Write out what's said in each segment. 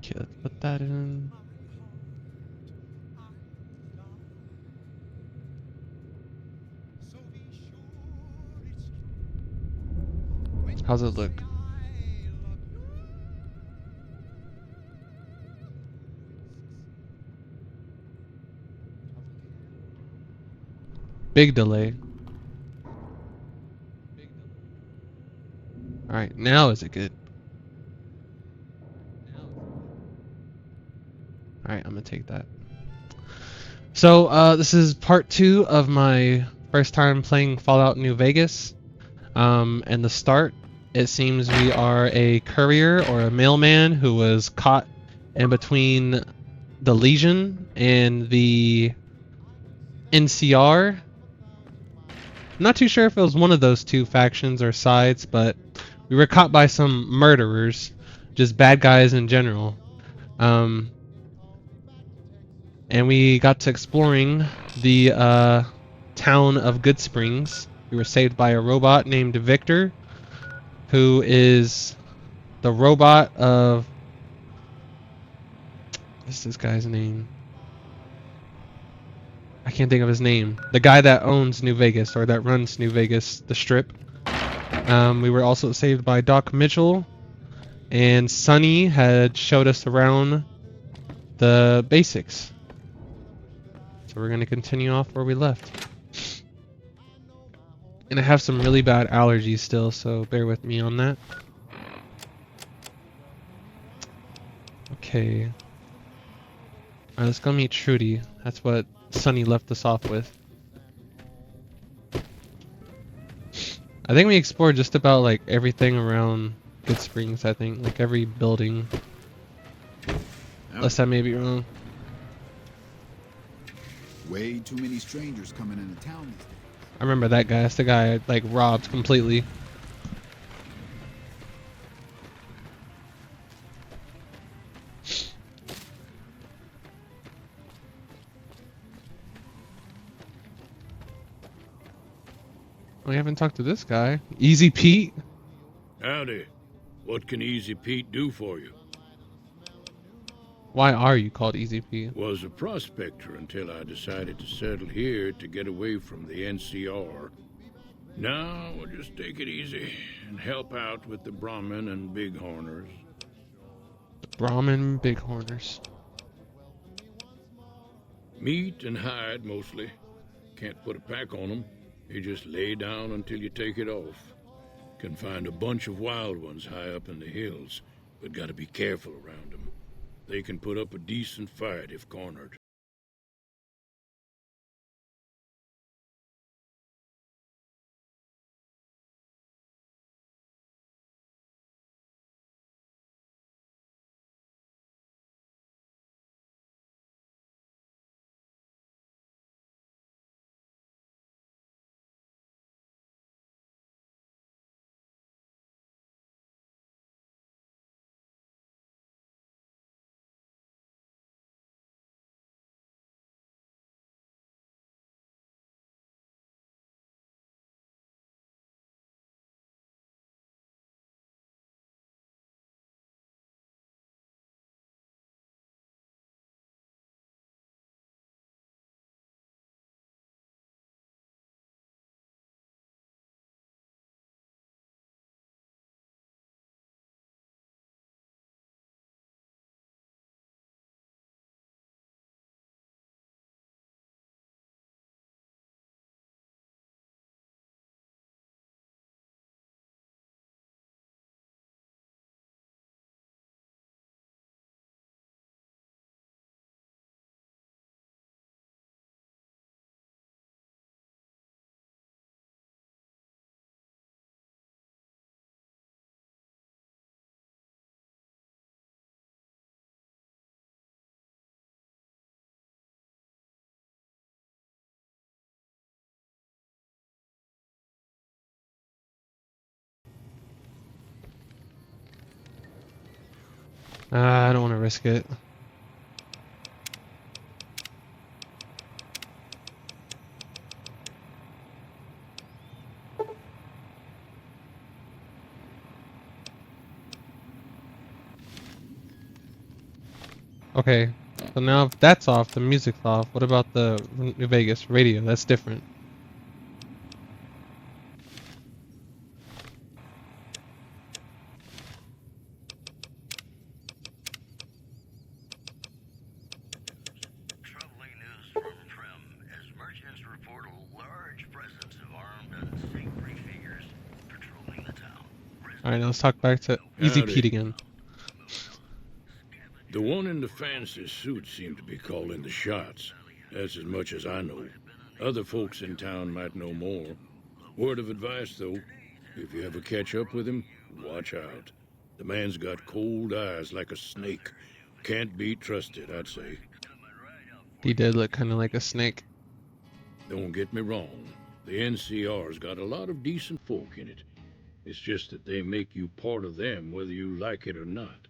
Okay, let's put that in. How's it look? Big delay. Alright, now is it good? Alright, I'm gonna take that. So, this is part 2 of my first time playing Fallout New Vegas. And the start, it seems we are a courier or a mailman who was caught in between the Legion and the NCR. I'm not too sure if it was one of those two factions or sides, but we were caught by some murderers, just bad guys in general. Um, and we got to exploring the town of Goodsprings. We were saved by a robot named Victor, who is the robot of... What's this guy's name? I can't think of his name. The guy that owns New Vegas, or that runs New Vegas, the Strip. We were also saved by Doc Mitchell, and Sonny had showed us around the basics. So we're going to continue off where we left. And I have some really bad allergies still, so bear with me on that. Okay. Alright, let's go meet Trudy. That's what Sonny left us off with. I think we explored just about like everything around Goodsprings, I think. Like every building. Unless I may be wrong. Way too many strangers coming into town these days. I remember that guy. That's the guy I like robbed completely. We haven't talked to this guy. Easy Pete? Howdy. What can Easy Pete do for you? Why are you called Easy Pete? Was a prospector until I decided to settle here to get away from the NCR. Now we'll just take it easy and help out with the Brahmin and Bighorners. Brahmin Bighorners. Meat and hide mostly. Can't put a pack on them. You just lay down until you take it off. Can find a bunch of wild ones high up in the hills, but gotta be careful around them. They can put up a decent fight if cornered. I don't want to risk it. Okay, so now if that's off, the music's off. What about the New Vegas radio? That's different. Troubling news from Trim as merchants report a large presence of armed unsavory figures patrolling the town. Alright, now let's talk back to Easy Howdy. Pete again. The one in the fancy suit seemed to be calling the shots. That's as much as I know. Other folks in town might know more. Word of advice, though, if you ever catch up with him, watch out. The man's got cold eyes like a snake. Can't be trusted, I'd say. He did look kind of like a snake. Don't get me wrong. The NCR's got a lot of decent folk in it. It's just that they make you part of them whether you like it or not.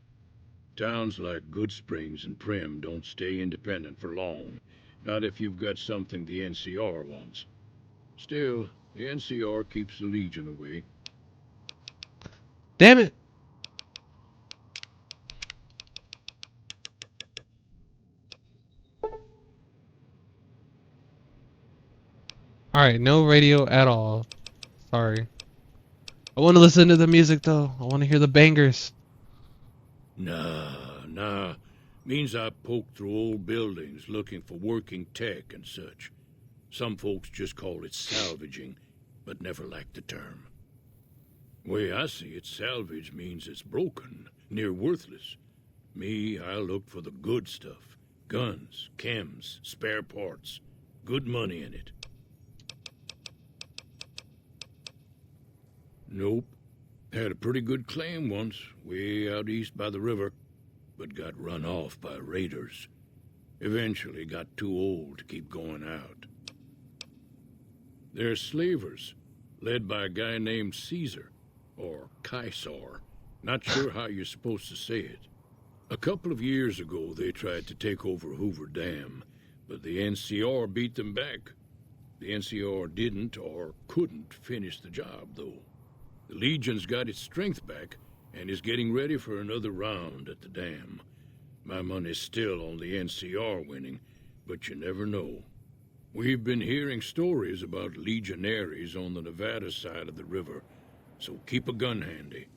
Towns like Goodsprings and Prim don't stay independent for long. Not if you've got something the NCR wants. Still, the NCR keeps the Legion away. Damn it! Alright, no radio at all. Sorry. I want to listen to the music though. I want to hear the bangers. Nah. Means I poke through old buildings looking for working tech and such. Some folks just call it salvaging, but never liked the term. Way I see it, salvage means it's broken, near worthless. Me, I look for the good stuff. Guns, chems, spare parts. Good money in it. Nope. Had a pretty good claim once, way out east by the river, but got run off by raiders. Eventually got too old to keep going out. They're slavers, led by a guy named Caesar, or Caesar. Not sure how you're supposed to say it. A couple of years ago, they tried to take over Hoover Dam, but the NCR beat them back. The NCR didn't or couldn't finish the job, though. The Legion's got its strength back and is getting ready for another round at the dam. My money's still on the NCR winning, but you never know. We've been hearing stories about legionaries on the Nevada side of the river, so keep a gun handy.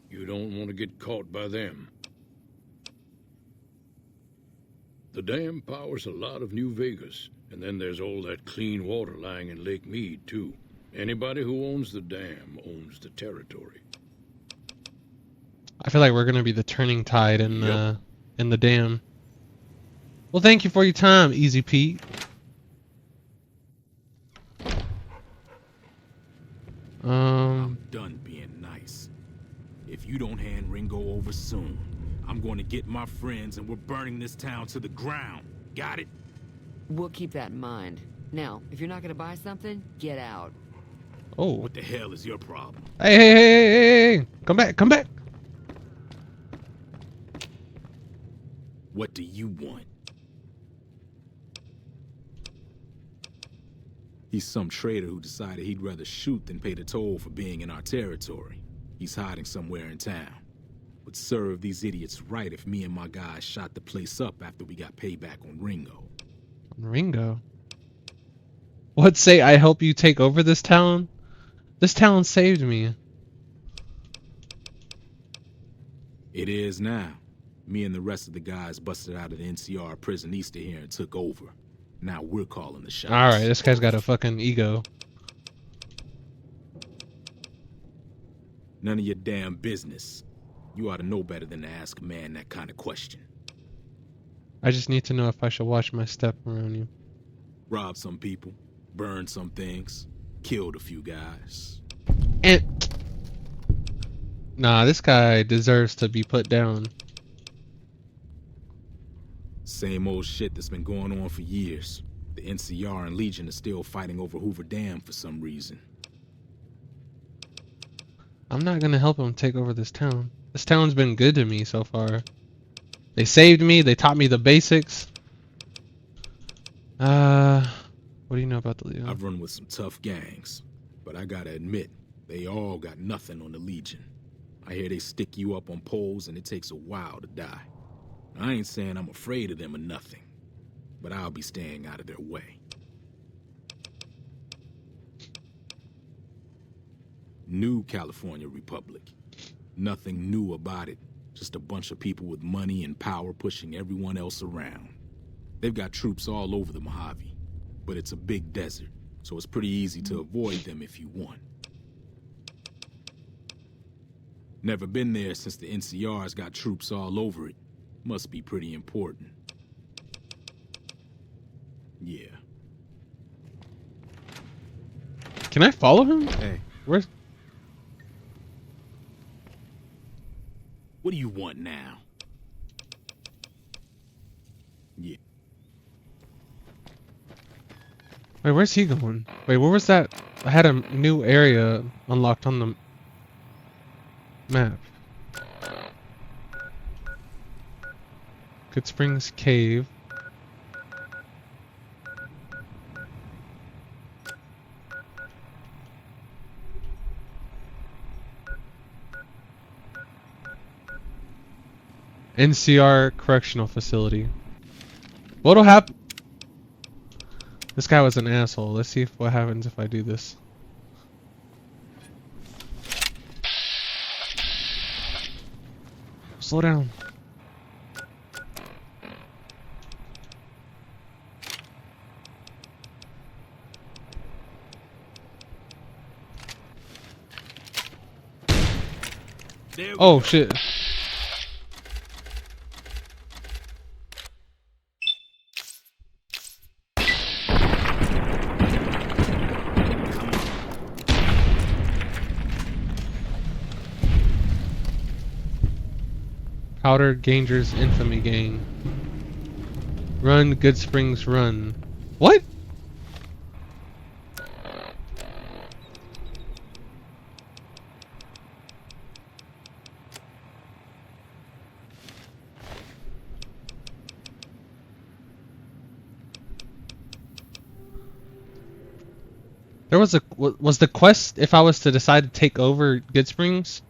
You don't want to get caught by them. The dam powers a lot of New Vegas, and then there's all that clean water lying in Lake Mead, too. Anybody who owns the dam owns the territory. I feel like we're gonna be the turning tide in Yep. the dam. Well, thank you for your time, Easy Pete. I'm done being nice. If you don't hand Ringo over soon, I'm going to get my friends and we're burning this town to the ground. Got it? We'll keep that in mind. Now, if you're not gonna buy something, get out. Oh. What the hell is your problem? Hey! Come back! What do you want? He's some traitor who decided he'd rather shoot than pay the toll for being in our territory. He's hiding somewhere in town. Would serve these idiots right if me and my guys shot the place up after we got payback on Ringo. Ringo? What say I help you take over this town? This town saved me. It is now. Me and the rest of the guys busted out of the NCR prison east of here and took over. Now we're calling the shots. Alright, this guy's got a fucking ego. None of your damn business. You ought to know better than to ask a man that kind of question. I just need to know if I should watch my step around you. Robbed some people, burned some things, killed a few guys. And nah, this guy deserves to be put down. Same old shit that's been going on for years. The NCR and Legion are still fighting over Hoover Dam for some reason. I'm not gonna help him take over this town. This town's been good to me so far. They saved me, they taught me the basics. What do you know about the Legion? I've run with some tough gangs, but I gotta admit, they all got nothing on the Legion. I hear they stick you up on poles and it takes a while to die. I ain't saying I'm afraid of them or nothing, but I'll be staying out of their way. New California Republic. Nothing new about it. Just a bunch of people with money and power pushing everyone else around. They've got troops all over the Mojave, but it's a big desert, so it's pretty easy to avoid them if you want. Never been there since the NCR's got troops all over it. Must be pretty important. Yeah. Can I follow him? Hey, Where's... what do you want now? Yeah. Wait, where's he going? Wait, where was that? I had a new area unlocked on the map. Goodsprings Cave. NCR Correctional Facility. What'll happen? This guy was an asshole. Let's see what happens if I do this. Slow down. Oh shit. Powder Gangers Infamy Gang. Run, Goodsprings, run. What? There was the quest if I was to decide to take over Goodsprings?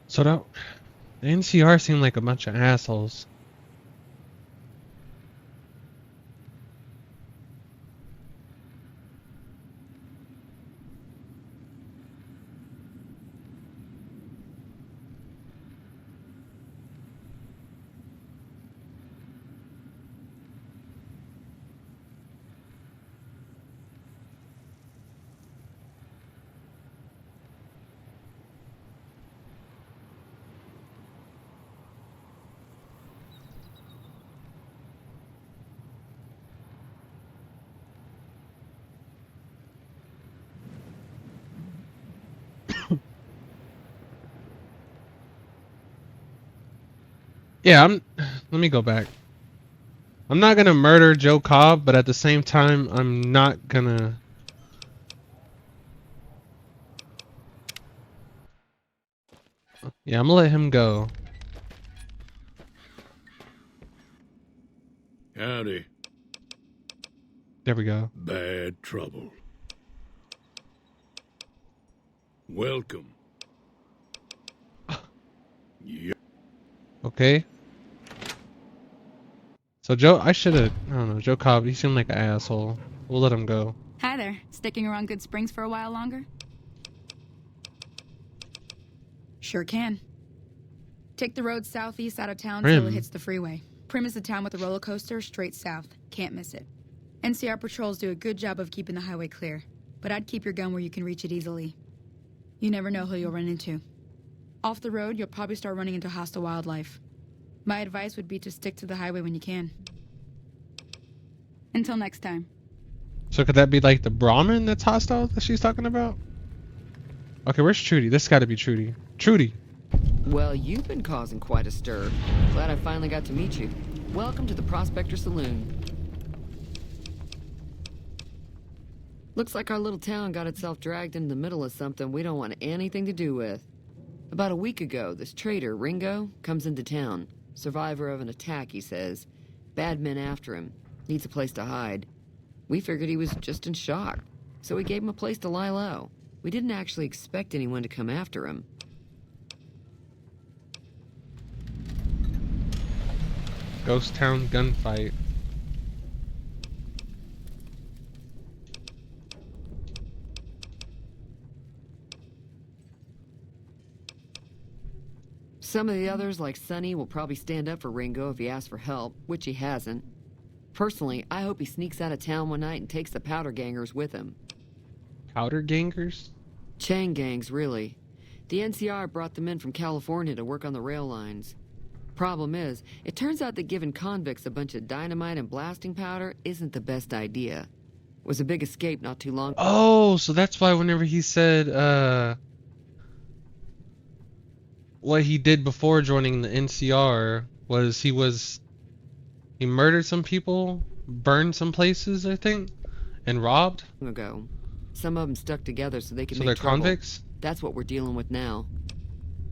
So the NCR seemed like a bunch of assholes. Yeah, let me go back. I'm not gonna murder Joe Cobb, but at the same time, I'm not gonna... Yeah, I'm gonna let him go. Howdy. There we go. Bad trouble. Welcome. Yep. Okay. So Joe, I don't know, Joe Cobb, he seemed like an asshole. We'll let him go. Hi there. Sticking around Goodsprings for a while longer? Sure can. Take the road southeast out of town Prim. till it hits the freeway. Prim is the town with a roller coaster straight south. Can't miss it. NCR patrols do a good job of keeping the highway clear, but I'd keep your gun where you can reach it easily. You never know who you'll run into. Off the road, you'll probably start running into hostile wildlife. My advice would be to stick to the highway when you can. Until next time. So could that be like the Brahmin that's hostile that she's talking about? Okay, where's Trudy? This gotta be Trudy. Trudy! Well, you've been causing quite a stir. Glad I finally got to meet you. Welcome to the Prospector Saloon. Looks like our little town got itself dragged into the middle of something we don't want anything to do with. About a week ago, this trader, Ringo, comes into town. Survivor of an attack, he says. Bad men after him. Needs a place to hide. We figured he was just in shock, so we gave him a place to lie low. We didn't actually expect anyone to come after him. Ghost Town gunfight. Some of the others, like Sonny, will probably stand up for Ringo if he asks for help, which he hasn't. Personally, I hope he sneaks out of town one night and takes the powder gangers with him. Powder gangers? Chain gangs, really. The NCR brought them in from California to work on the rail lines. Problem is, it turns out that giving convicts a bunch of dynamite and blasting powder isn't the best idea. Was a big escape not too long. Oh, so that's why whenever he said, what he did before joining the NCR was he murdered some people, burned some places, I think, and robbed. Ago. Some of them stuck together so they could So make they're trouble. convicts? That's what we're dealing with now.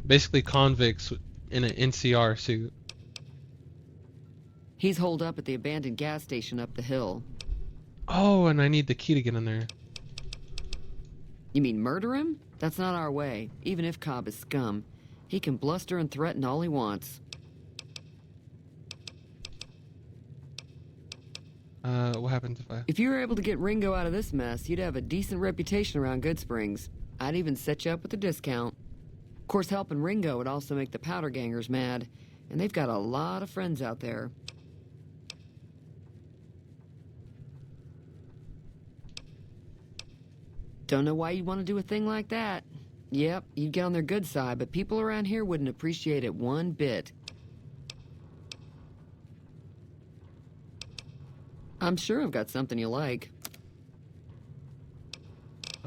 Basically convicts in an NCR suit. He's holed up at the abandoned gas station up the hill. Oh, and I need the key to get in there. You mean murder him? That's not our way, even if Cobb is scum. He can bluster and threaten all he wants. What happens if I... If you were able to get Ringo out of this mess, you'd have a decent reputation around Goodsprings. I'd even set you up with a discount. Of course, helping Ringo would also make the powder gangers mad, and they've got a lot of friends out there. Don't know why you'd want to do a thing like that. Yep, you'd get on their good side, but people around here wouldn't appreciate it one bit. I'm sure I've got something you like.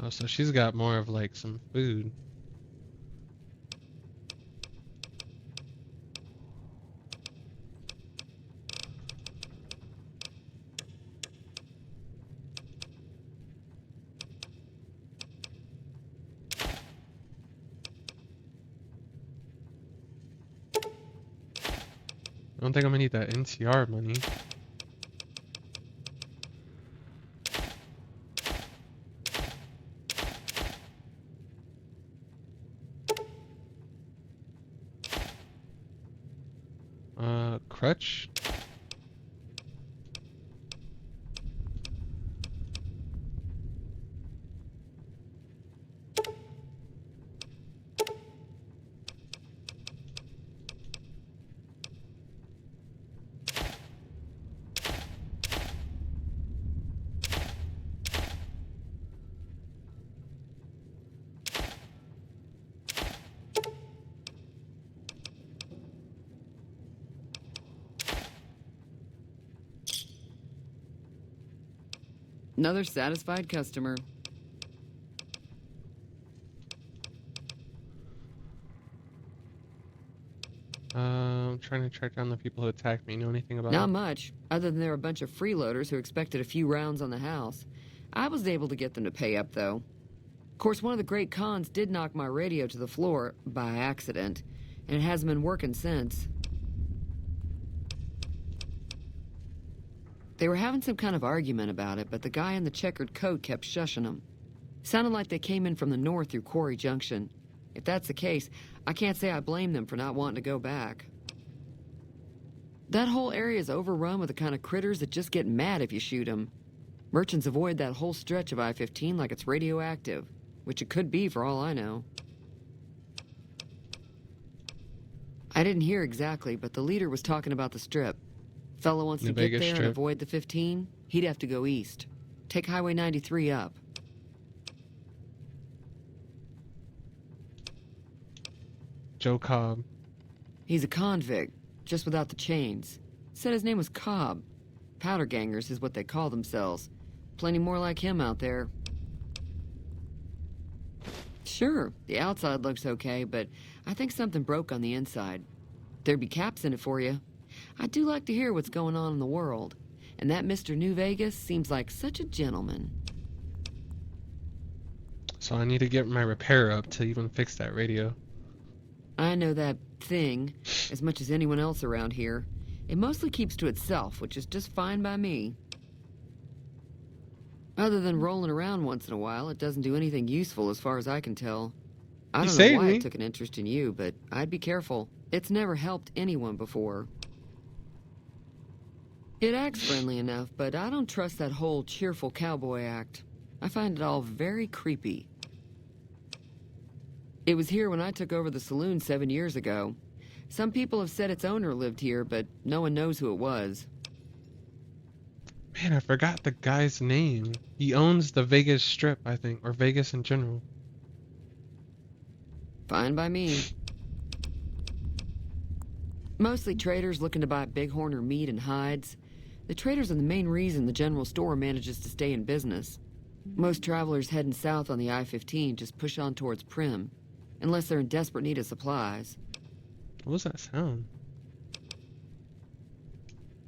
Oh, so she's got more of like some food. I don't think I'm gonna need that NCR money. Crutch? Another satisfied customer. I'm trying to track down the people who attacked me. Know anything about Not it? much, other than they're a bunch of freeloaders who expected a few rounds on the house. I was able to get them to pay up, though. Of course, one of the great cons did knock my radio to the floor, by accident, and it hasn't been working since. They were having some kind of argument about it, but the guy in the checkered coat kept shushing them. Sounded like they came in from the north through Quarry Junction. If that's the case, I can't say I blame them for not wanting to go back. That whole area is overrun with the kind of critters that just get mad if you shoot them. Merchants avoid that whole stretch of I-15 like it's radioactive, which it could be for all I know. I didn't hear exactly, but the leader was talking about the strip. Fellow wants New to get Vegas there and Strip. avoid the 15, he'd have to go east. Take Highway 93 up. Joe Cobb. He's a convict, just without the chains. Said his name was Cobb. Powder gangers is what they call themselves. Plenty more like him out there. Sure, the outside looks okay, but I think something broke on the inside. There'd be caps in it for you. I do like to hear what's going on in the world. And that Mr. New Vegas seems like such a gentleman. So I need to get my repair up to even fix that radio. I know that thing as much as anyone else around here. It mostly keeps to itself, which is just fine by me. Other than rolling around once in a while, it doesn't do anything useful as far as I can tell. I You don't know saved why me. it took an interest in you, but I'd be careful. It's never helped anyone before. It acts friendly enough, but I don't trust that whole cheerful cowboy act. I find it all very creepy. It was here when I took over the saloon 7 years ago. Some people have said its owner lived here, but no one knows who it was. Man, I forgot the guy's name. He owns the Vegas Strip, I think, or Vegas in general. Fine by me. Mostly traders looking to buy bighorn meat and hides. The traders are the main reason the general store manages to stay in business. Most travelers heading south on the I-15 just push on towards Prim, unless they're in desperate need of supplies. What was that sound?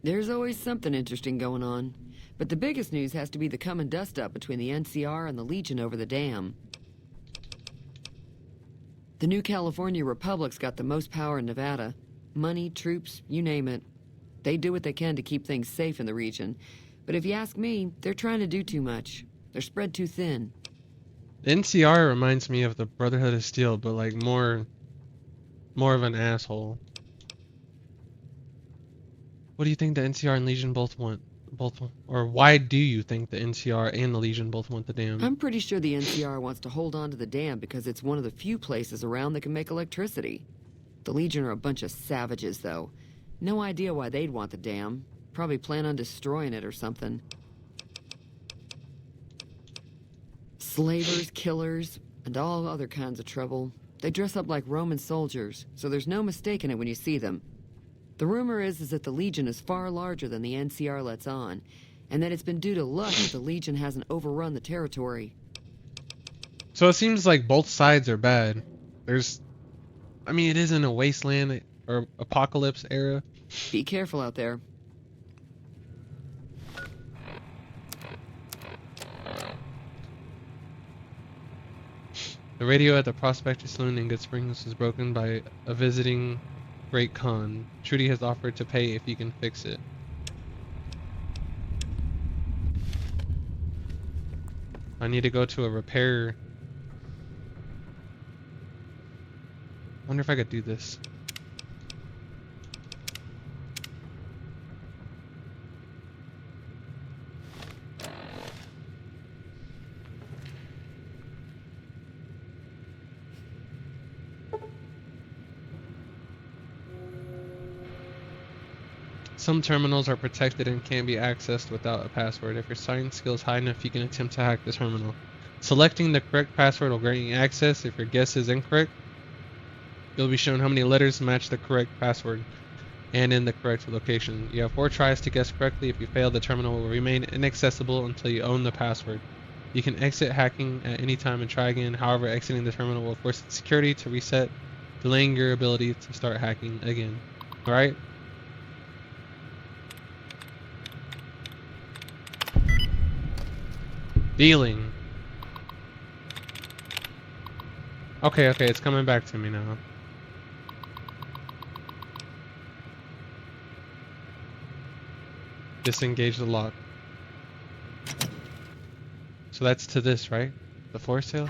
There's always something interesting going on, but the biggest news has to be the coming dust-up between the NCR and the Legion over the dam. The new California Republic's got the most power in Nevada. Money, troops, you name it. They do what they can to keep things safe in the region, but if you ask me, they're trying to do too much. They're spread too thin. The NCR reminds me of the Brotherhood of Steel, but like more of an asshole. What do you think the NCR and Legion both want? Or why do you think the NCR and the Legion both want the dam? I'm pretty sure the NCR wants to hold on to the dam because it's one of the few places around that can make electricity. The Legion are a bunch of savages, though. No idea why they'd want the dam. Probably plan on destroying it or something. Slavers, killers, and all other kinds of trouble. They dress up like Roman soldiers, so there's no mistaking it when you see them. The rumor is that the Legion is far larger than the NCR lets on, and that it's been due to luck that the Legion hasn't overrun the territory. So it seems like both sides are bad. I mean, it is in a wasteland or apocalypse era. Be careful out there. The radio at the Prospector Saloon in Goodsprings was broken by a visiting Great Khan. Trudy has offered to pay if you can fix it. I need to go to a repair. Wonder if I could do this. Some terminals are protected and can't be accessed without a password. If your science skill is high enough, you can attempt to hack the terminal. Selecting the correct password will grant you access. If your guess is incorrect, you'll be shown how many letters match the correct password and in the correct location. You have 4 tries to guess correctly. If you fail, the terminal will remain inaccessible until you own the password. You can exit hacking at any time and try again. However, exiting the terminal will force security to reset, delaying your ability to start hacking again. Alright? Dealing. Okay, it's coming back to me now. Disengage the lock. So that's to this, right? The floor sale?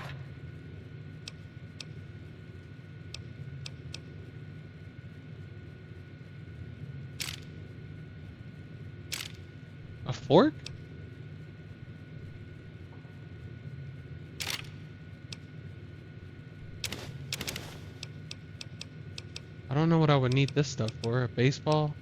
A fork? I don't don't know what I would need this stuff for. A baseball?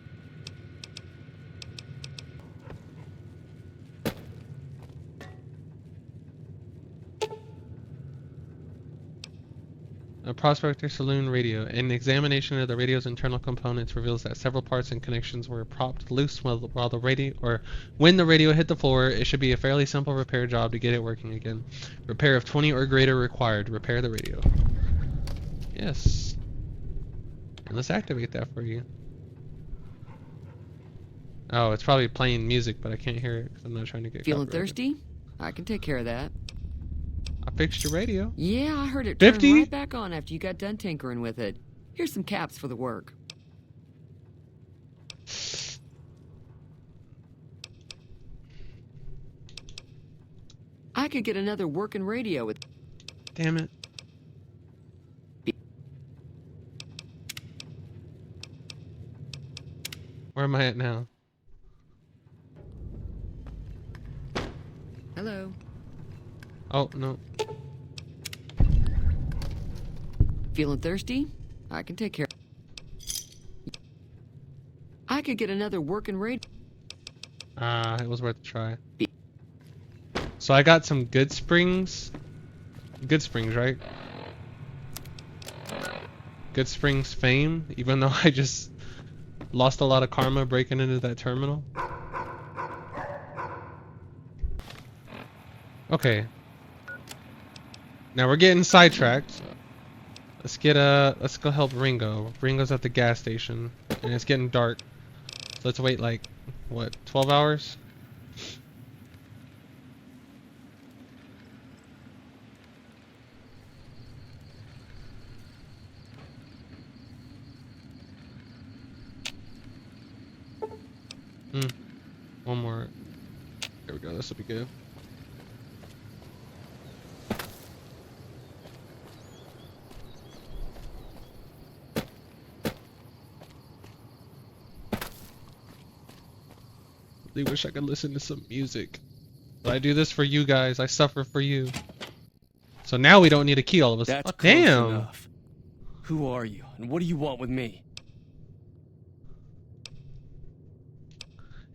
A Prospector Saloon radio. An examination of the radio's internal components reveals that several parts and connections were propped loose while the radio, or when the radio hit the floor. It should be a fairly simple repair job to get it working again. Repair of 20 or greater required. Repair the radio. Yes. And let's activate that for you. Oh, it's probably playing music, but I can't hear it because I'm not trying to get Feeling copyrighted. thirsty? I can take care of that. I fixed your radio. Yeah, I heard it turn 50? right back on after you got done tinkering with it. Here's some caps for the work. I could get another working radio with... Damn it. Where am I at now? Hello. Oh, no. Feeling thirsty? I can take care. I could get another working radio. It was worth a try. So I got some Goodsprings. Goodsprings, right? Goodsprings fame, even though I just lost a lot of karma breaking into that terminal. Okay. Now we're getting sidetracked. Let's go help Ringo. Ringo's at the gas station and it's getting dark. So let's wait like what, 12 hours? One more. There we go, this will be good. Really wish I could listen to some music. But I do this for you guys. I suffer for you. So now we don't need a key all of us. That's Oh, close damn. enough. Who are you, and what do you want with me?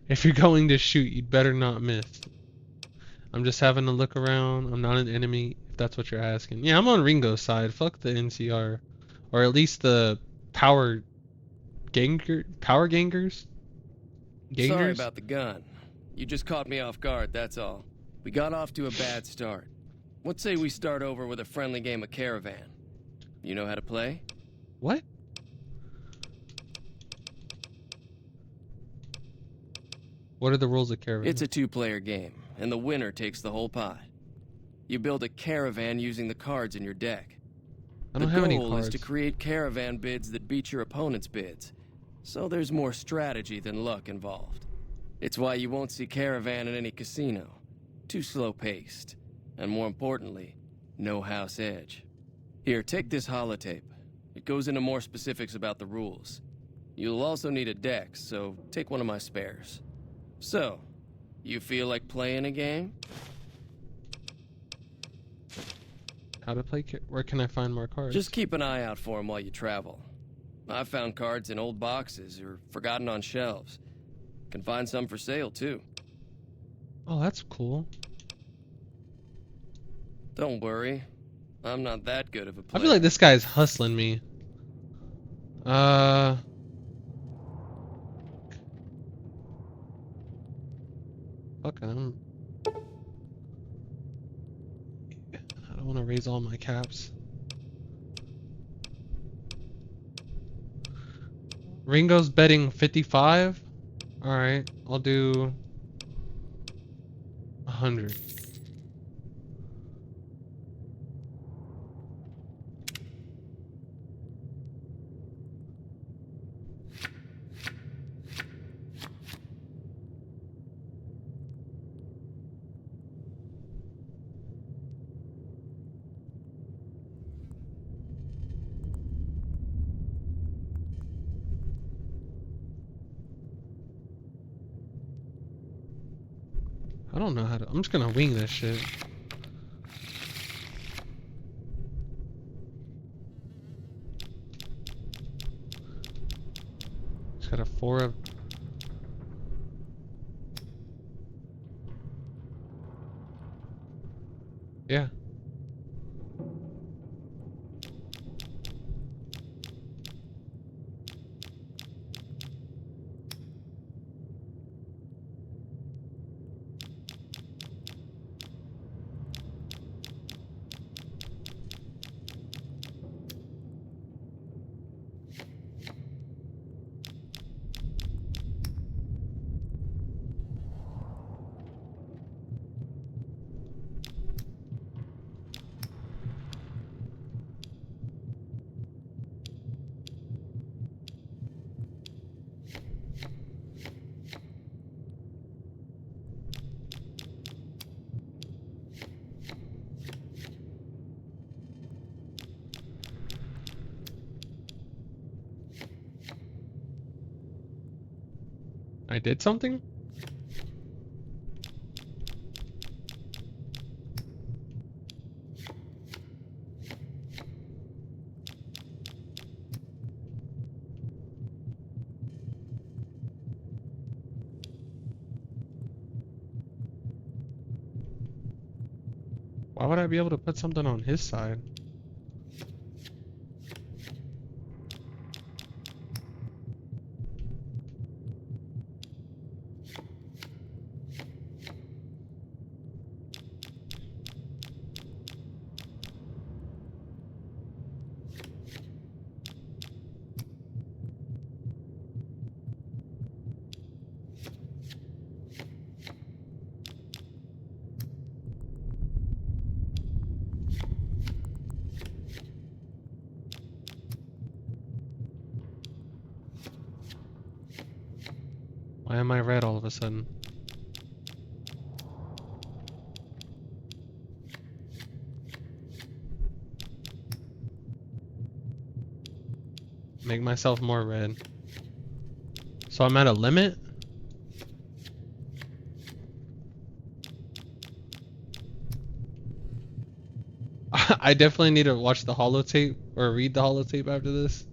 If you're going to shoot, you'd better not miss. I'm just having a look around. I'm not an enemy, if that's what you're asking. Yeah, I'm on Ringo's side. Fuck the NCR. Or at least the power gangers? Sorry about the gun. You just caught me off guard, that's all. We got off to a bad start. What say we start over with a friendly game of Caravan? You know how to play? What? What are the rules of Caravan? It's a two-player game, and the winner takes the whole pot. You build a caravan using the cards in your deck. I don't have any The goal cards. is to create caravan bids that beat your opponent's bids. So there's more strategy than luck involved. It's why you won't see caravan in any casino. Too slow-paced. And more importantly, no house edge. Here, take this holotape. It goes into more specifics about the rules. You'll also need a deck, so take one of my spares. So, you feel like playing a game? How to play? Where can I find more cards? Just keep an eye out for them while you travel. I've found cards in old boxes or forgotten on shelves. Can find some for sale, too. Oh, that's cool. Don't worry. I'm not that good of a I player. feel like this guy's hustling me. Fuck, I don't want to raise all my caps. Ringo's betting 55. All right, I'll do 100. I don't know how to. I'm just gonna wing this shit. a 4 of... Yeah. I did something? Why would I be able to put something on his side? Why am I red all of a sudden? Make myself more red. So I'm at a limit? I definitely need to watch the holotape or read the holotape after this.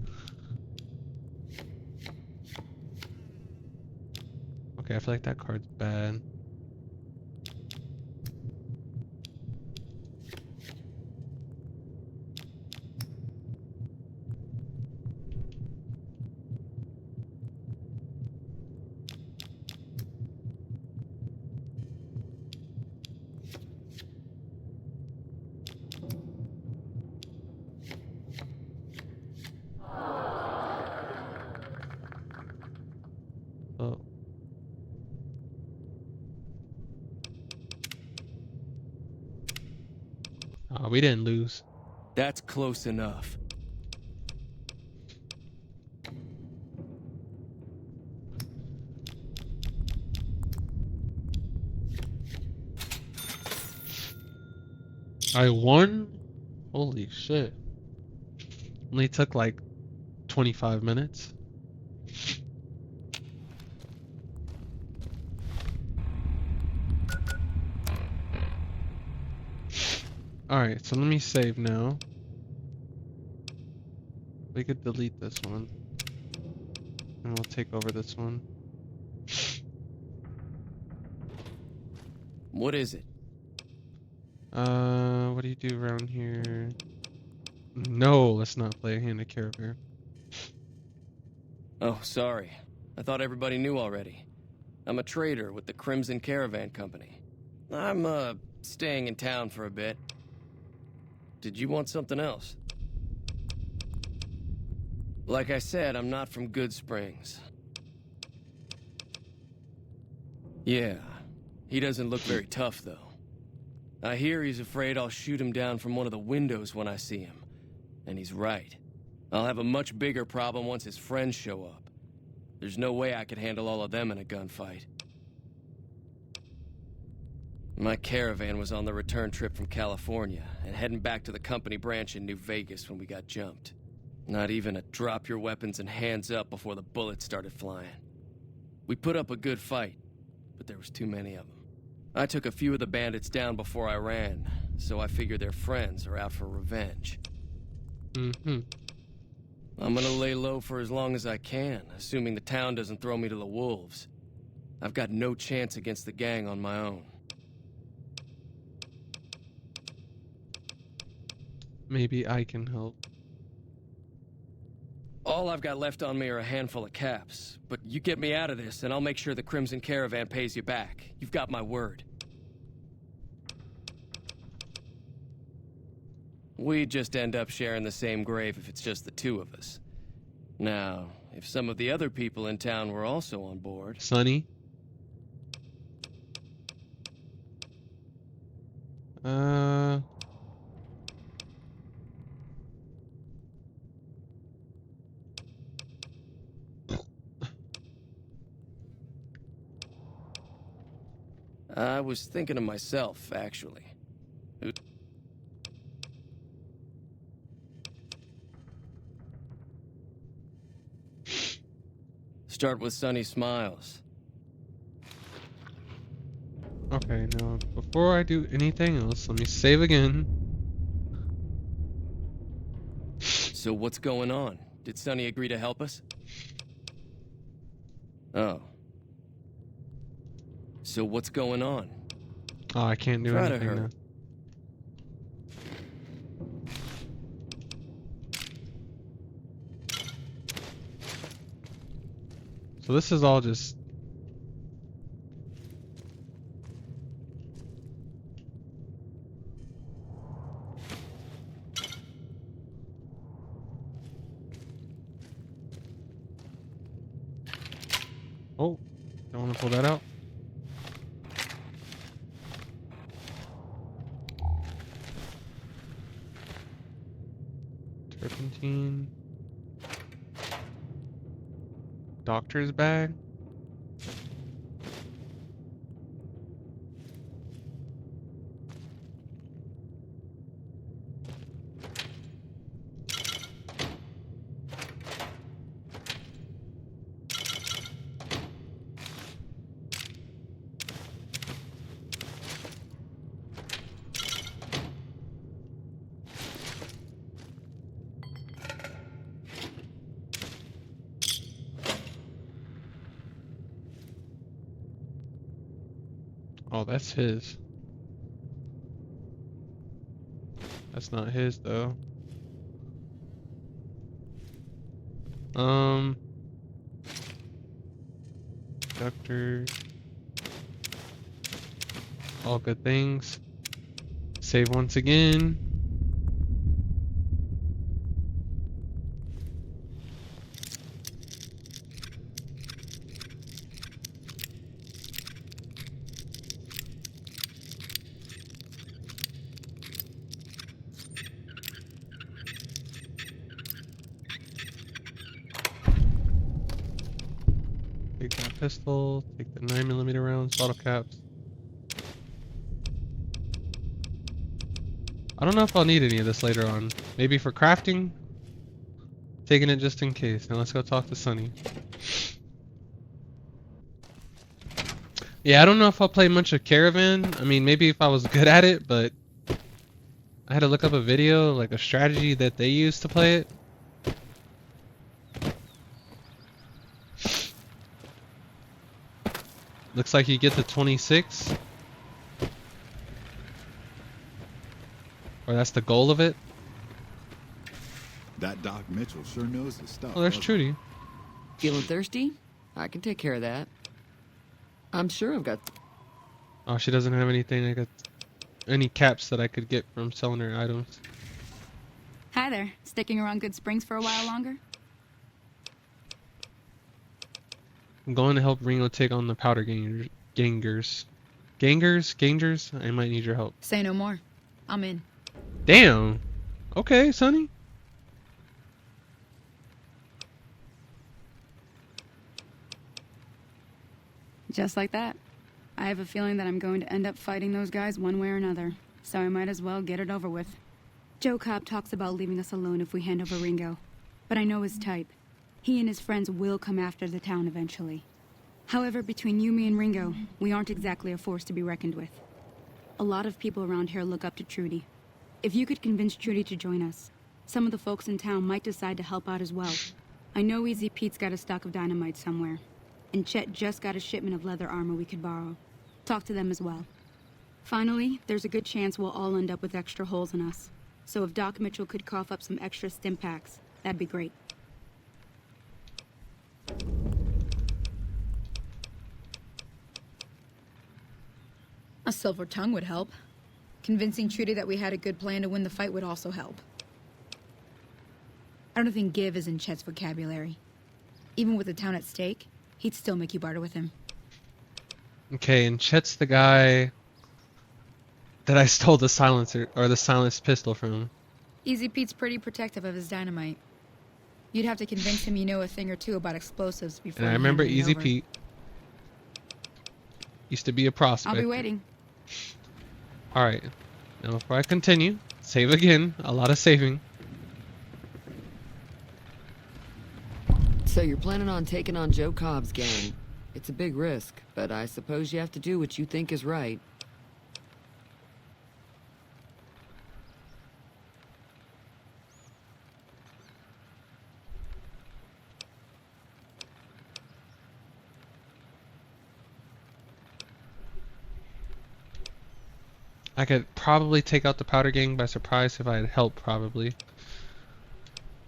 Okay, I feel like that card's bad. Oh. We didn't lose. That's close enough. I won? Holy shit. Only took like 25 minutes. Alright, so let me save now. We could delete this one. And we'll take over this one. What is it? What do you do around here? No, let's not play a hand of Care Bear. Oh, sorry. I thought everybody knew already. I'm a trader with the Crimson Caravan Company. I'm, staying in town for a bit. Did you want something else? Like I said, I'm not from Goodsprings. Yeah, he doesn't look very tough, though. I hear he's afraid I'll shoot him down from one of the windows when I see him. And he's right. I'll have a much bigger problem once his friends show up. There's no way I could handle all of them in a gunfight. My caravan was on the return trip from California and heading back to the company branch in New Vegas when we got jumped. Not even a drop your weapons and hands up before the bullets started flying. We put up a good fight, but there was too many of them. I took a few of the bandits down before I ran, so I figured their friends are out for revenge. Mm-hmm. I'm gonna lay low for as long as I can, assuming the town doesn't throw me to the wolves. I've got no chance against the gang on my own. Maybe I can help. All I've got left on me are a handful of caps, but you get me out of this and I'll make sure the Crimson Caravan pays you back. You've got my word. We'd just end up sharing the same grave if it's just the two of us. Now, if some of the other people in town were also on board... Sonny? I was thinking of myself, actually. Start with sunny smiles. Okay, now, before I do anything else, let me save again. So what's going on? Did Sonny agree to help us? Oh. So what's going on? Oh, I can't do Try to anything now. hurry. So this is all just... Oh, don't want to pull that out. Turpentine. Doctor's bag. Oh, that's his. That's not his though. Doctor. All good things. Save once again. Take that pistol, take the 9mm rounds, bottle caps. I don't know if I'll need any of this later on. Maybe for crafting? Taking it just in case. Now let's go talk to Sonny. Yeah, I don't know if I'll play much of Caravan. I mean, maybe if I was good at it, but I had to look up a video, like a strategy that they use to play it. Looks like you get the 26. Or that's the goal of it. That Doc Mitchell sure knows his stuff. Oh, there's doesn't Trudy. Feeling thirsty? I can take care of that. I'm sure I've got... Oh, she doesn't have anything. I got any caps that I could get from selling her items. Hi there. Sticking around Goodsprings for a while longer? I'm going to help Ringo take on the powder gangers. Gangers? I might need your help. Say no more. I'm in. Damn. Okay, Sonny. Just like that. I have a feeling that I'm going to end up fighting those guys one way or another, so I might as well get it over with. Joe Cobb talks about leaving us alone if we hand over Ringo, but I know his type. He and his friends will come after the town eventually. However, between you, me, and Ringo, we aren't exactly a force to be reckoned with. A lot of people around here look up to Trudy. If you could convince Trudy to join us, Some of the folks in town might decide to help out as well. I know Easy Pete's got a stock of dynamite somewhere, and Chet just got a shipment of leather armor we could borrow. Talk to them as well. Finally, there's a good chance we'll all end up with extra holes in us. So if Doc Mitchell could cough up some extra stim packs, that'd be great. A silver tongue would help. Convincing Trudy that we had a good plan to win the fight would also help. I don't think give is in Chet's vocabulary. Even with the town at stake, he'd still make you barter with him. Okay, and Chet's the guy that I stole the silencer or the silenced pistol from. Easy Pete's pretty protective of his dynamite. You'd have to convince him you know a thing or two about explosives before. And I you remember hand him Easy over. Pete used to be a prospect. I'll be waiting. All right. Now before I continue, save again. A lot of saving. So you're planning on taking on Joe Cobb's gang. It's a big risk, but I suppose you have to do what you think is right. I could probably take out the powder gang by surprise if I had help, probably.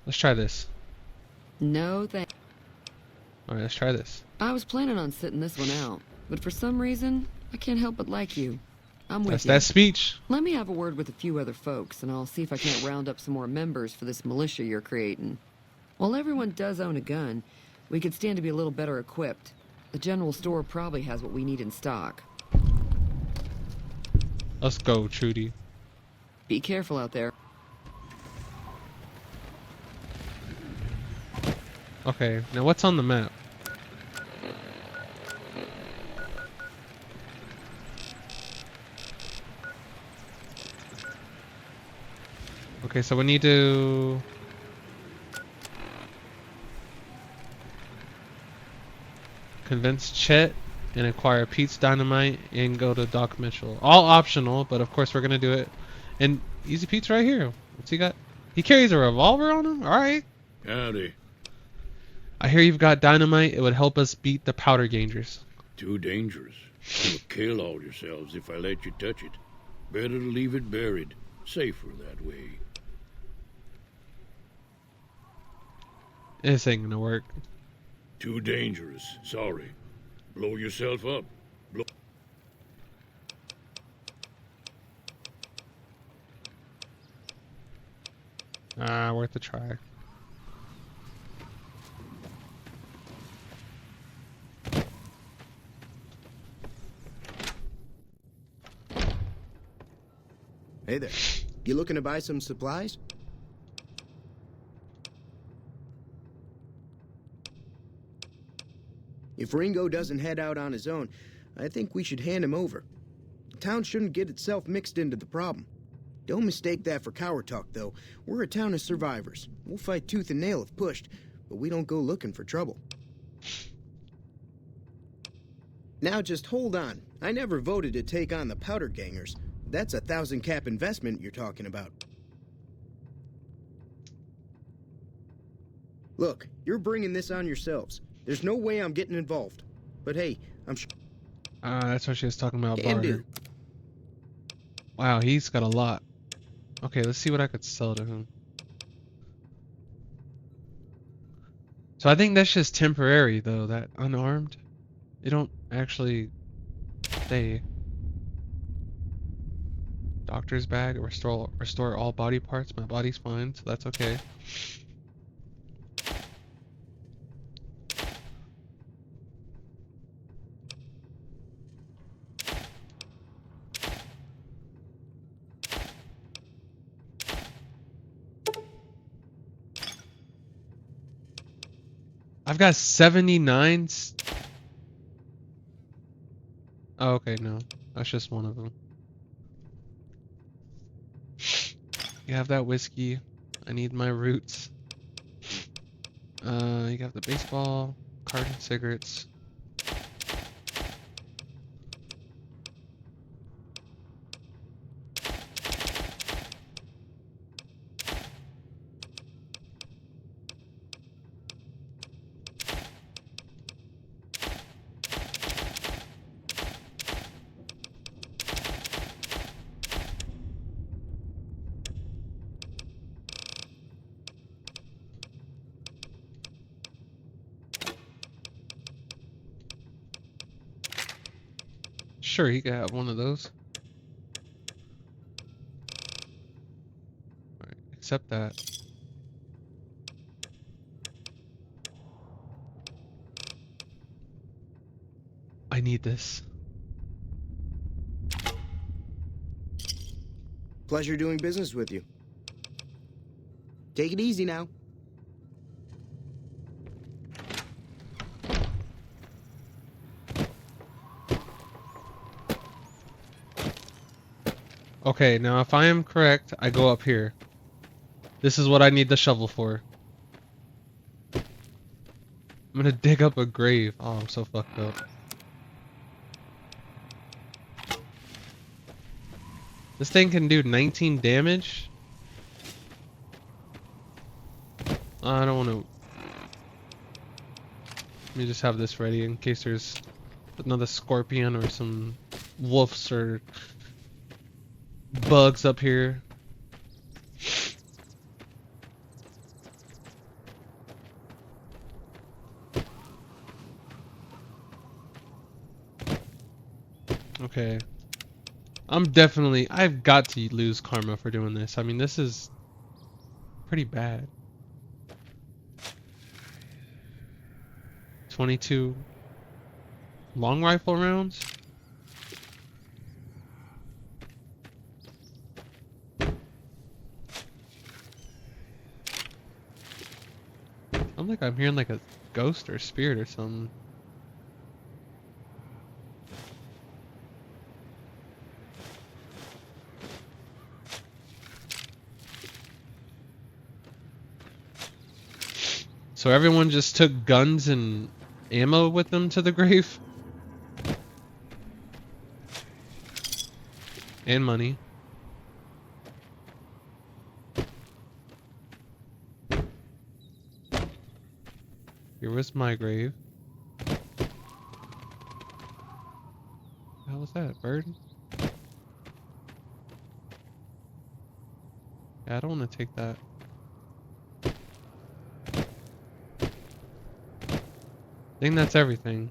Let's try this. No, thank. Alright, let's try this. I was planning on sitting this one out, but for some reason, I can't help but like you. I'm with That's you. that speech. Let me have a word with a few other folks, and I'll see if I can't round up some more members for this militia you're creating. While everyone does own a gun, we could stand to be a little better equipped. The general store probably has what we need in stock. Let's go, Trudy. Be careful out there. Okay, now what's on the map? Okay, so we need to... convince Chet and acquire Pete's dynamite and go to Doc Mitchell. All optional, but of course we're gonna do it. And Easy Pete's right here. What's he got? He carries a revolver on him? Alright. Howdy. I hear you've got dynamite. It would help us beat the powder gangers. Too dangerous. You'll kill all yourselves if I let you touch it. Better to leave it buried. Safer that way. This ain't gonna work. Too dangerous. Sorry. Blow yourself up. Blow. Worth a try. Hey there. You looking to buy some supplies? If Ringo doesn't head out on his own, I think we should hand him over. The town shouldn't get itself mixed into the problem. Don't mistake that for coward talk, though. We're a town of survivors. We'll fight tooth and nail if pushed, but we don't go looking for trouble. Now just hold on. I never voted to take on the powder gangers. That's 1,000 cap investment you're talking about. Look, you're bringing this on yourselves. There's no way I'm getting involved. But hey, I'm sure. That's what she was talking about. Can Barter. do. Wow, he's got a lot. Okay, let's see what I could sell to him. So I think that's just temporary, though. That unarmed, they don't actually stay. Doctor's bag, restore all body parts. My body's fine, so that's okay. I've got 79. Oh, okay, no. That's just one of them. You have that whiskey. I need my roots. You got the baseball, carton cigarettes. Sure, he could have one of those. Alright, accept that. I need this. Pleasure doing business with you. Take it easy now. Okay, now if I am correct, I go up here. This is what I need the shovel for. I'm gonna dig up a grave. Oh, I'm so fucked up. This thing can do 19 damage? I don't want to... Let me just have this ready in case there's another scorpion or some wolves or bugs up here. Okay. I've got to lose karma for doing this. I mean, this is pretty bad. 22 long rifle rounds? I'm like I'm hearing like a ghost or spirit or something. So everyone just took guns and ammo with them to the grave? And money. Here was my grave. How was that? Bird? Yeah, I don't want to take that. I think that's everything.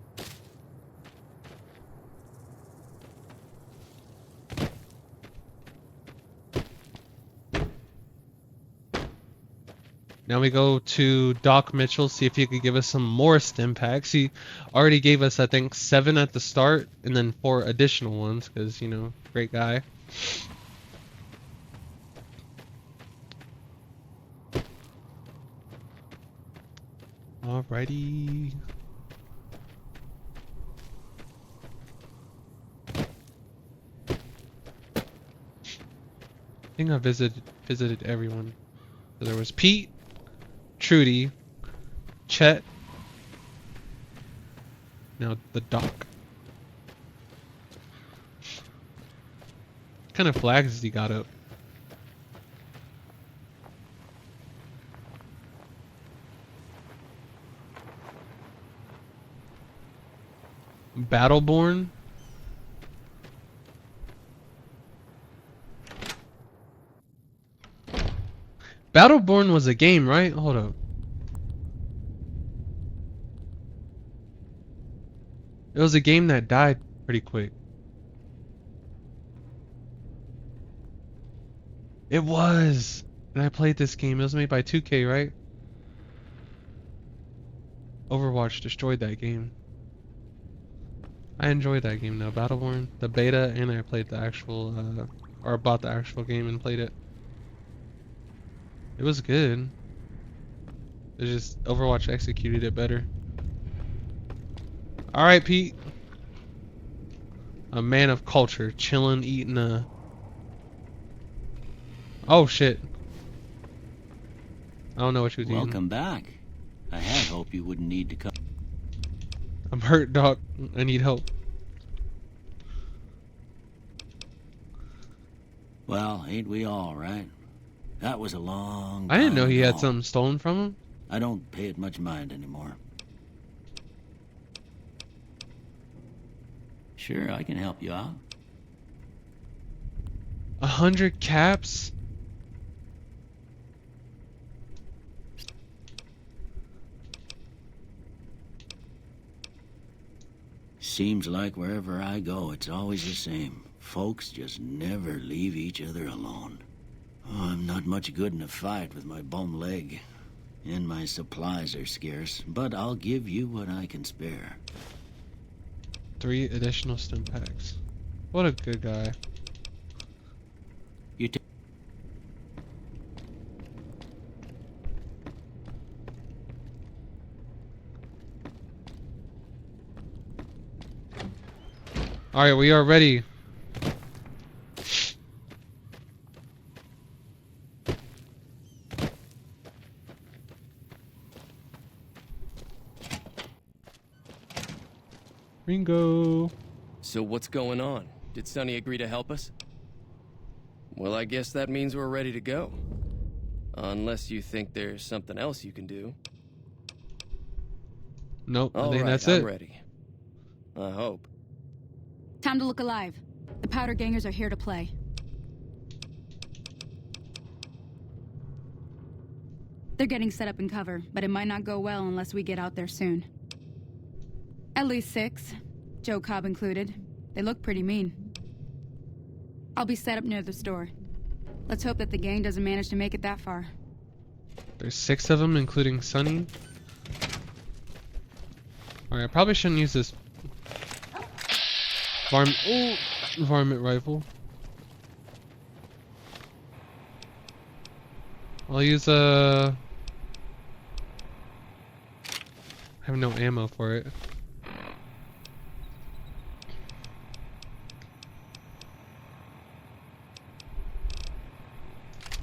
Now we go to Doc Mitchell, see if he could give us some more stim packs. He already gave us, I think, 7 at the start, and then 4 additional ones, because, you know, great guy. Alrighty. I think I visited everyone. So there was Pete, Trudy, Chet, now the Doc. What kind of flags has he got up? Battleborn? Battleborn was a game, right? Hold up. It was a game that died pretty quick. It was! And I played this game. It was made by 2K, right? Overwatch destroyed that game. I enjoyed that game though, Battleborn, the beta, and I played the actual, or bought the actual game and played it. It was good. It's just Overwatch executed it better. Alright, Pete. A man of culture, chilling, eating a... Oh shit. I don't know what she was eating. Welcome back. I had hoped you wouldn't need to come. I'm hurt, Doc. I need help. Well, ain't we all, right? That was a long I didn't know time he had ago. something stolen from him. I don't pay it much mind anymore. Sure, I can help you out. 100 caps? Seems like wherever I go, it's always the same. Folks just never leave each other alone. Oh, I'm not much good in a fight with my bum leg. And my supplies are scarce, but I'll give you what I can spare. 3 additional stim packs. What a good guy. You take Alright, we are ready. Ringo. So what's going on? Did Sonny agree to help us? Well, I guess that means we're ready to go. Unless you think there's something else you can do. Nope, I All think right, that's I'm it. ready. I hope. Time to look alive. The powder gangers are here to play. They're getting set up in cover, but it might not go well unless we get out there soon. At least 6, Joe Cobb included. They look pretty mean. I'll be set up near the store. Let's hope that the gang doesn't manage to make it that far. There's 6 of them, including Sunny. Alright, I probably shouldn't use this varmint rifle. I'll use I have no ammo for it.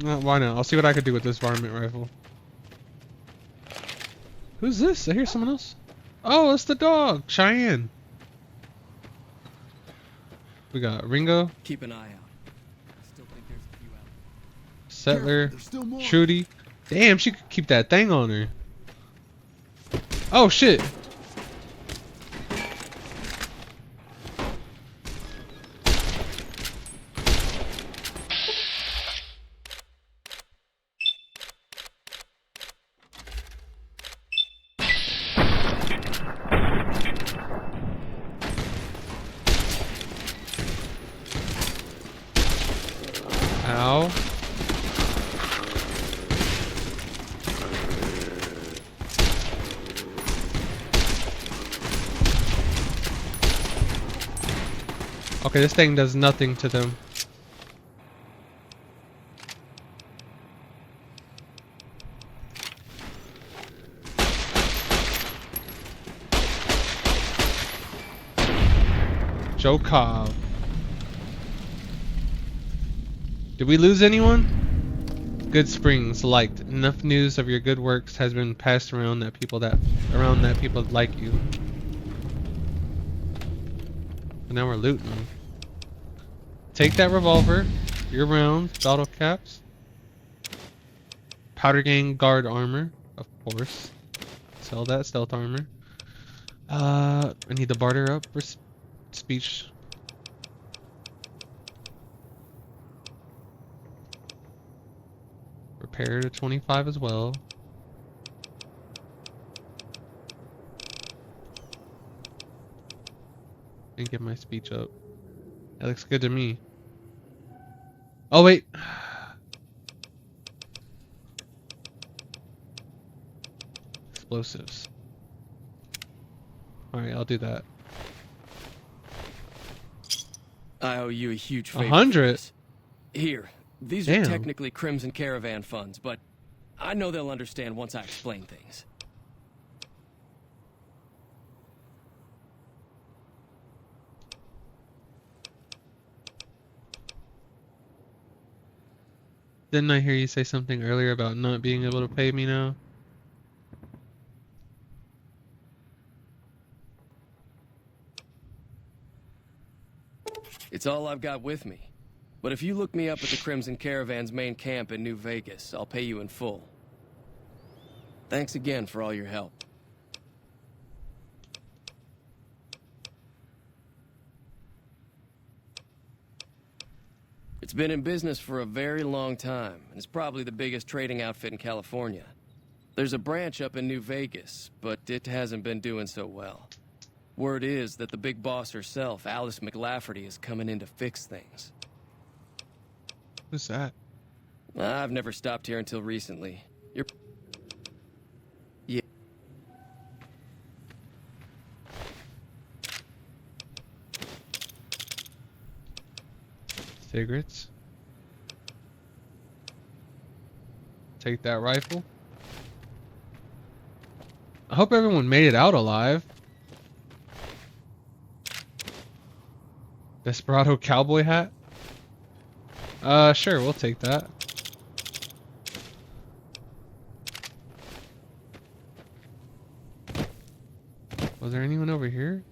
No, why not? I'll see what I could do with this varmint rifle. Who's this? I hear someone else. Oh, it's the dog, Cheyenne. We got Ringo, Keep an eye out. I still think there's a few out. Settler, There's still more. Trudy. Damn, she could keep that thing on her. Oh shit. Ow. Okay, this thing does nothing to them. Joe Cobb. Did we lose anyone? Goodsprings liked. Enough news of your good works has been passed around that people like you. And now we're looting them. Take that revolver, your rounds, bottle caps, powder gang guard armor, of course. Sell that stealth armor. I need to barter up for speech. Repair to 25 as well. And get my speech up. That looks good to me. Oh wait. Explosives. Alright, I'll do that. I owe you a huge favor. 100? Here, these Damn. are technically Crimson Caravan funds, but I know they'll understand once I explain things. Didn't I hear you say something earlier about not being able to pay me now? It's all I've got with me. But if you look me up at the Crimson Caravan's main camp in New Vegas, I'll pay you in full. Thanks again for all your help. It's been in business for a very long time, and it's probably the biggest trading outfit in California. There's a branch up in New Vegas, but it hasn't been doing so well. Word is that the big boss herself, Alice McLafferty, is coming in to fix things. Who's that? I've never stopped here until recently. You're... Yeah. Cigarettes. Take that rifle. I hope everyone made it out alive. Desperado cowboy hat. Sure, we'll take that. Was there anyone over here?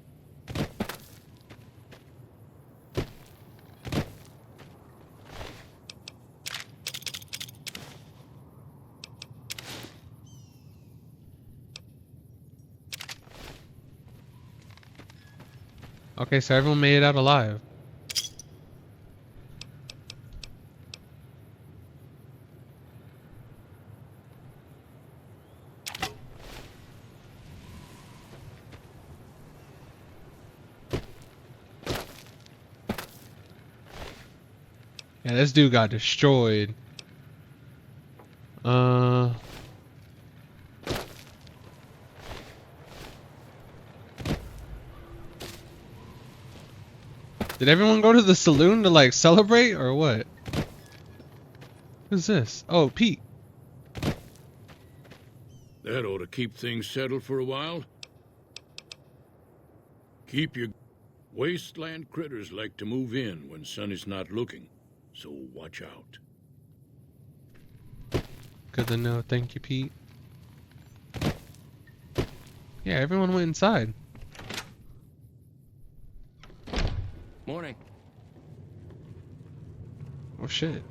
Okay, so everyone made it out alive. Yeah, this dude got destroyed. Did everyone go to the saloon to like celebrate or what? Who's this? Oh, Pete. That ought to keep things settled for a while. Keep your... Wasteland critters like to move in when Sonny's not looking, so watch out. Good to know. Thank you, Pete. Yeah, everyone went inside. Morning. Oh shit.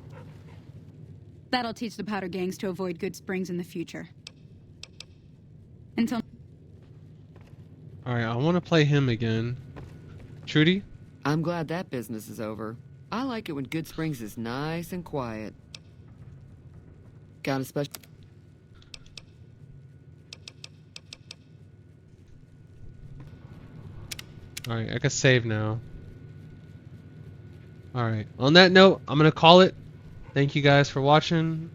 That'll teach the powder gangs to avoid Goodsprings in the future. Until... Alright, I want to play him again. Trudy? I'm glad that business is over. I like it when Goodsprings is nice and quiet. Got a special... Alright, I can save now. Alright, on that note, I'm going to call it. Thank you guys for watching.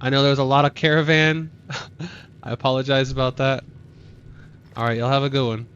I know there was a lot of caravan. I apologize about that. Alright, y'all have a good one.